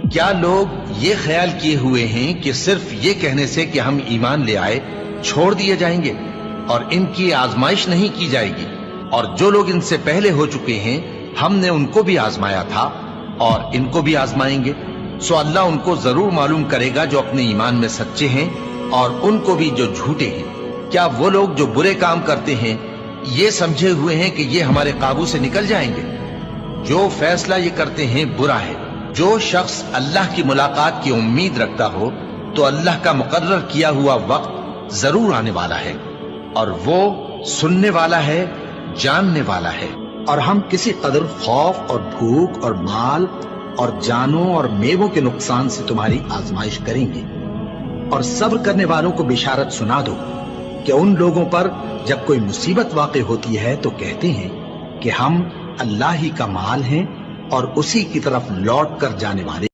क्या लोग ये ख्याल किए हुए हैं कि सिर्फ ये कहने से कि हम ईमान ले आए छोड़ दिए जाएंगे और इनकी आजमाइश नहीं की जाएगी? और जो लोग इनसे पहले हो चुके हैं हमने उनको भी आजमाया था और इनको भी आजमाएंगे। सो अल्लाह उनको जरूर मालूम करेगा जो अपने ईमान में सच्चे हैं और उनको भी जो झूठे हैं। क्या वो लोग जो बुरे काम करते हैं ये समझे हुए हैं कि ये हमारे काबू से निकल जाएंगे? जो फैसला ये करते हैं बुरा है। जो शख्स अल्लाह की मुलाकात की उम्मीद रखता हो तो अल्लाह का मुकर्रर किया हुआ वक्त जरूर आने वाला है और वो सुनने वाला है, जानने वाला है। और हम किसी कदर खौफ और भूख और माल और जानों और मेवों के नुकसान से तुम्हारी आजमाइश करेंगे। और सब्र करने वालों को बिशारत सुना दो कि उन लोगों पर जब कोई मुसीबत वाक़ई होती है तो कहते हैं कि हम अल्लाह ही का माल हैं और उसी की तरफ लौट कर जाने वाले।